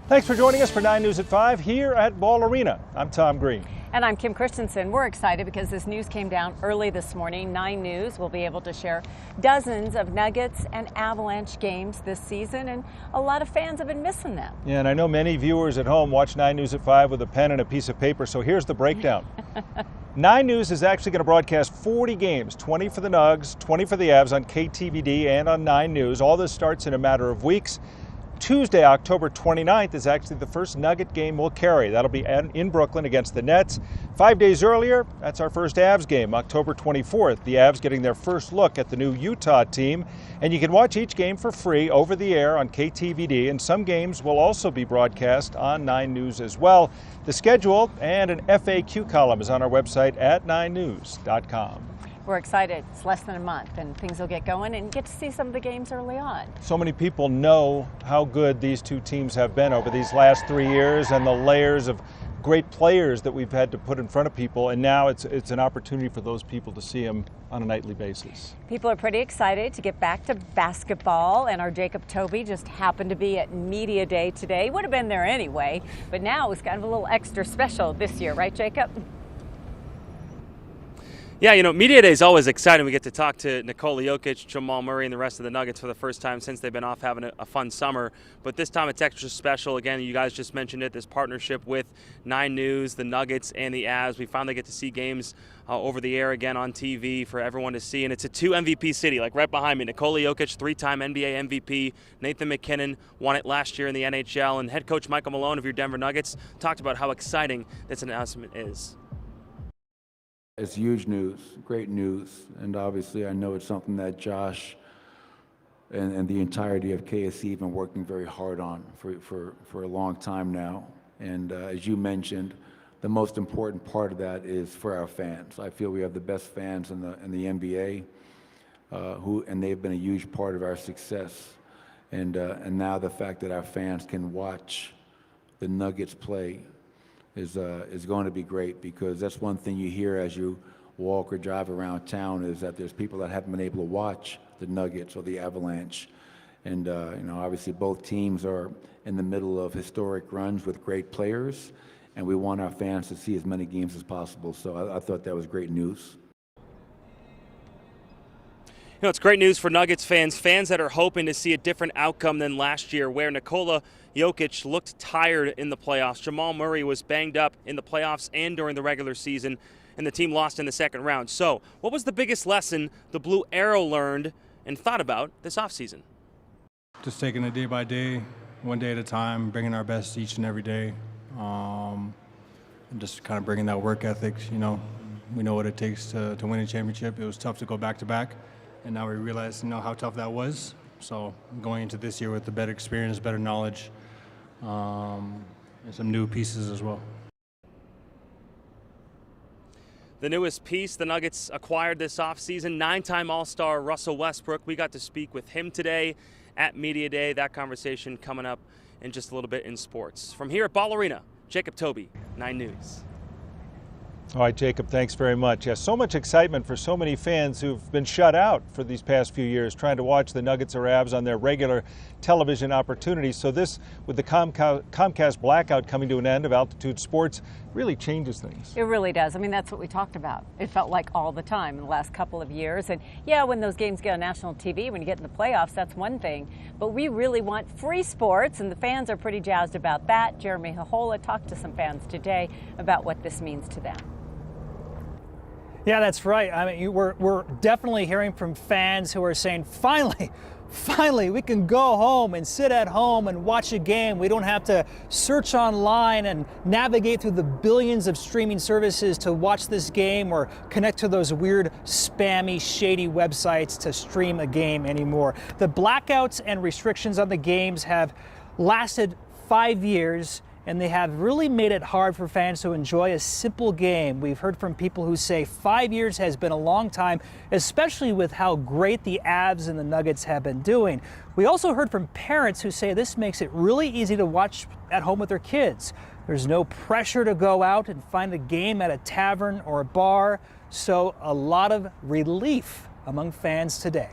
Thanks for joining us for 9 News at 5 here at Ball Arena. I'm Tom Green. And I'm Kim Christensen. We're excited because this news came down early this morning. 9 News will be able to share dozens of Nuggets and Avalanche games this season, and a lot of fans have been missing them. Yeah, and I know many viewers at home watch 9 News at 5 with a pen and a piece of paper, so here's the breakdown. 9 News is actually going to broadcast 40 games, 20 for the Nugs, 20 for the Avs on KTVD and on 9 News. All this starts in a matter of weeks. Tuesday, October 29th, is actually the first Nugget game we'll carry. That'll be in Brooklyn against the Nets. 5 days earlier, that's our first Avs game, October 24th. The Avs getting their first look at the new Utah team. And you can watch each game for free over the air on KTVD, and some games will also be broadcast on 9 News as well. The schedule and an FAQ column is on our website at 9news.com. We're excited. It's less than a month and things will get going and get to see some of the games early on. So many people know how good these two teams have been over these last 3 years and the layers of great players that we've had to put in front of people, and now it's an opportunity for those people to see them on a nightly basis. People are pretty excited to get back to basketball, and our Jacob Toby just happened to be at Media Day today. Would have been there anyway, but now it's kind of a little extra special this year, right, Jacob? Yeah, you know, Media Day is always exciting. We get to talk to Nikola Jokic, Jamal Murray, and the rest of the Nuggets for the first time since they've been off having a fun summer. But this time it's extra special. Again, you guys just mentioned it, this partnership with 9 News, the Nuggets, and the Avs. We finally get to see games over the air again on TV for everyone to see. And it's a 2 MVP city, like right behind me. Nikola Jokic, 3-time NBA MVP. Nathan McKinnon won it last year in the NHL. And head coach Michael Malone of your Denver Nuggets talked about how exciting this announcement is. It's huge news, great news, and obviously I know it's something that Josh and the entirety of KUSA have been working very hard on for a long time now. And as you mentioned, the most important part of that is for our fans. I feel we have the best fans in the NBA, and they've been a huge part of our success. And now the fact that our fans can watch the Nuggets play is going to be great, because that's one thing you hear as you walk or drive around town, is that there's people that haven't been able to watch the Nuggets or the Avalanche. And you know, obviously both teams are in the middle of historic runs with great players, and we want our fans to see as many games as possible. So I thought that was great news. You know, it's great news for Nuggets fans that are hoping to see a different outcome than last year, where Nikola Jokic looked tired in the playoffs. Jamal Murray was banged up in the playoffs and during the regular season, and the team lost in the second round. So, what was the biggest lesson the Blue Arrow learned and thought about this offseason? Just taking it day by day, one day at a time, bringing our best each and every day, and just kind of bringing that work ethic. You know, we know what it takes to win a championship. It was tough to go back-to-back. And now we realize, you know, how tough that was. So going into this year with a better experience, better knowledge, and some new pieces as well. The newest piece the Nuggets acquired this offseason, 9-time All-Star Russell Westbrook. We got to speak with him today at Media Day. That conversation coming up in just a little bit in sports. From here at Ball Arena, Jacob Toby, 9 News. All right, Jacob, thanks very much. Yeah, so much excitement for so many fans who've been shut out for these past few years trying to watch the Nuggets or Avs on their regular television opportunities. So this, with the Comcast blackout coming to an end of Altitude Sports, really changes things. It really does. I mean, that's what we talked about. It felt like all the time in the last couple of years. And yeah, when those games get on national TV, when you get in the playoffs, that's one thing. But we really want free sports, and the fans are pretty jazzed about that. Jeremy Hahola talked to some fans today about what this means to them. Yeah, that's right. I mean, we're definitely hearing from fans who are saying, finally, we can go home and sit at home and watch a game. We don't have to search online and navigate through the billions of streaming services to watch this game, or connect to those weird, spammy, shady websites to stream a game anymore. The blackouts and restrictions on the games have lasted 5 years, and they have really made it hard for fans to enjoy a simple game. We've heard from people who say 5 years has been a long time, especially with how great the Avs and the Nuggets have been doing. We also heard from parents who say this makes it really easy to watch at home with their kids. There's no pressure to go out and find a game at a tavern or a bar, so a lot of relief among fans today.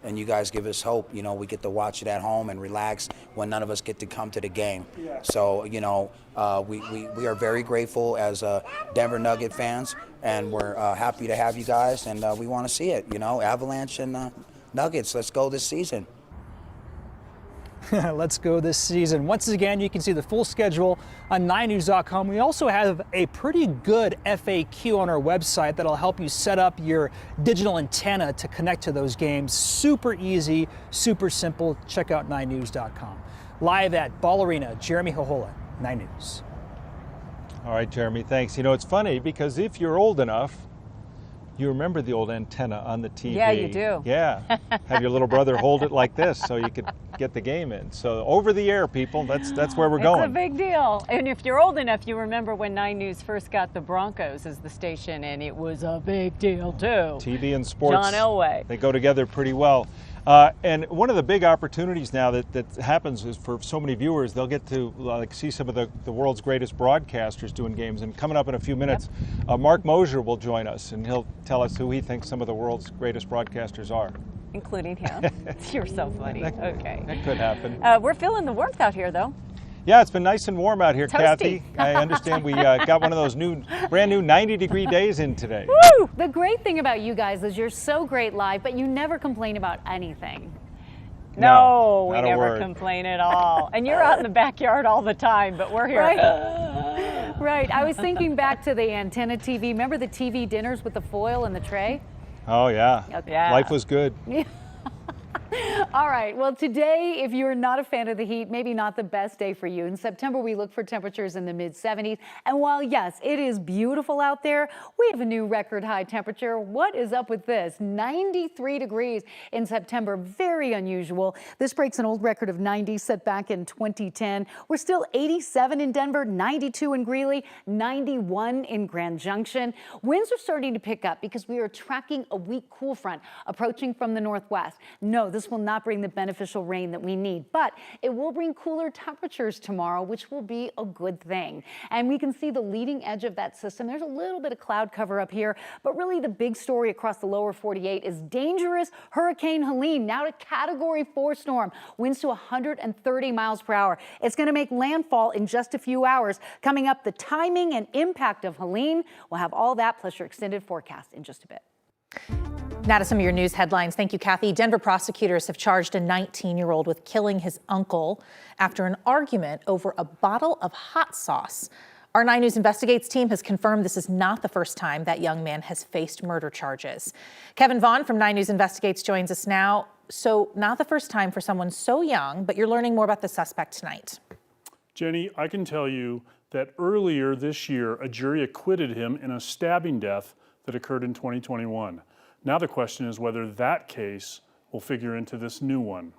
and you guys give us hope. You know, we get to watch it at home and relax when none of us get to come to the game. So, you know, we are very grateful as Denver Nugget fans, and we're happy to have you guys, and we want to see it. You know, Avalanche and Nuggets, let's go this season. Let's go this season. Once again, you can see the full schedule on 9news.com. We also have a pretty good FAQ on our website that'll help you set up your digital antenna to connect to those games. Super easy, super simple. Check out 9news.com. Live at Ball Arena, Jeremy Hohola, 9 News. All right, Jeremy, thanks. You know, it's funny because if you're old enough, you remember the old antenna on the TV. Yeah, you do. Yeah. Have your little brother hold it like this so you could get the game in. So over the air, people, that's where we're going. It's a big deal. And if you're old enough, you remember when 9 News first got the Broncos as the station, and it was a big deal too. TV and sports, John Elway. They go together pretty well. And one of the big opportunities now that happens is for so many viewers, they'll get to see some of the world's greatest broadcasters doing games. And coming up in a few minutes, Mark Mosier will join us, and he'll tell us who he thinks some of the world's greatest broadcasters are. Including him. You're so funny. Okay. That could happen. We're feeling the warmth out here, though. Yeah, it's been nice and warm out here, Toasty. Kathy. I understand we got one of those brand new 90-degree days in today. Woo! The great thing about you guys is you're so great live, but you never complain about anything. No, we not a never word. complain at all. And you're out in the backyard all the time, but we're here. Right. Right. I was thinking back to the antenna TV. Remember the TV dinners with the foil and the tray? Oh, yeah. Yeah. Life was good. All right. Well, today, if you're not a fan of the heat, maybe not the best day for you. In September, we look for temperatures in the mid-70s. And while, yes, it is beautiful out there, we have a new record high temperature. What is up with this? 93 degrees in September. Very unusual. This breaks an old record of 90 set back in 2010. We're still 87 in Denver, 92 in Greeley, 91 in Grand Junction. Winds are starting to pick up because we are tracking a weak cool front approaching from the northwest. No, this will not bring the beneficial rain that we need, but it will bring cooler temperatures tomorrow, which will be a good thing. And we can see the leading edge of that system. There's a little bit of cloud cover up here, but really the big story across the lower 48 is dangerous Hurricane Helene, now to Category 4 storm, winds to 130 miles per hour. It's going to make landfall in just a few hours. Coming up, the timing and impact of Helene. We'll have all that plus your extended forecast in just a bit. Now to some of your news headlines. Thank you, Kathy. Denver prosecutors have charged a 19-year-old with killing his uncle after an argument over a bottle of hot sauce. Our 9 News Investigates team has confirmed this is not the first time that young man has faced murder charges. Kevin Vaughn from 9 News Investigates joins us now. So not the first time for someone so young, but you're learning more about the suspect tonight. Jenny, I can tell you that earlier this year, a jury acquitted him in a stabbing death that occurred in 2021. Now the question is whether that case will figure into this new one.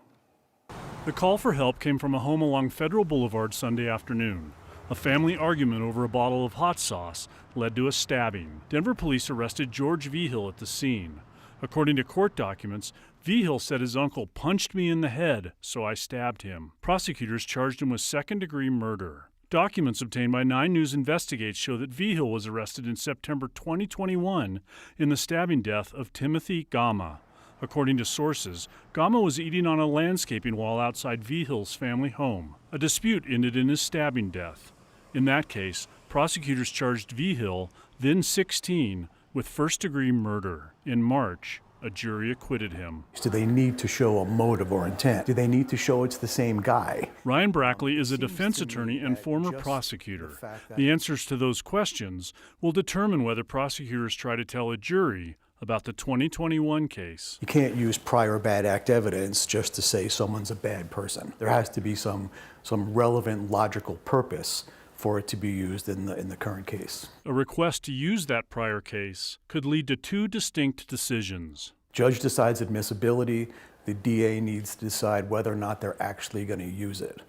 The call for help came from a home along Federal Boulevard Sunday afternoon. A family argument over a bottle of hot sauce led to a stabbing. Denver police arrested George Vigil at the scene. According to court documents, Vigil said his uncle punched me in the head, so I stabbed him. Prosecutors charged him with second-degree murder. Documents obtained by 9 News Investigates show that Vigil was arrested in September 2021 in the stabbing death of Timothy Gama. According to sources, Gama was eating on a landscaping wall outside Vigil's family home. A dispute ended in his stabbing death. In that case, prosecutors charged Vigil, then 16, with first-degree murder. In March, a jury acquitted him. Do they need to show a motive or intent? Do they need to show it's the same guy? Ryan Brackley is a defense attorney and former prosecutor. The answers to those questions will determine whether prosecutors try to tell a jury about the 2021 case. You can't use prior bad act evidence just to say someone's a bad person. There has to be some relevant logical purpose for it to be used in the current case. A request to use that prior case could lead to 2 distinct decisions. Judge decides admissibility. The DA needs to decide whether or not they're actually going to use it.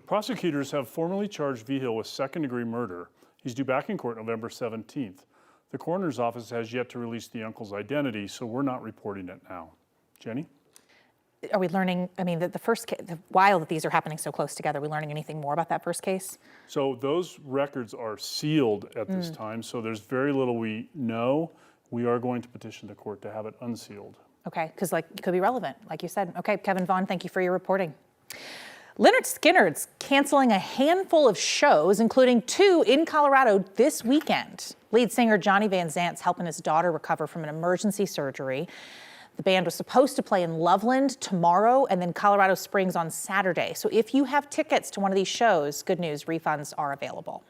Prosecutors have formally charged Vigil with second-degree murder. He's due back in court November 17th. The coroner's office has yet to release the uncle's identity, so we're not reporting it now. Jenny? Are we learning, I mean, the first case, while that these are happening so close together, are we learning anything more about that first case? So those records are sealed at this time, so there's very little we know. We are going to petition the court to have it unsealed. Okay, because like it could be relevant, like you said. Okay, Kevin Vaughn, thank you for your reporting. Lynyrd Skynyrd's canceling a handful of shows, including 2 in Colorado this weekend. Lead singer Johnny Van Zant's helping his daughter recover from an emergency surgery. The band was supposed to play in Loveland tomorrow and then Colorado Springs on Saturday. So if you have tickets to one of these shows, good news, refunds are available.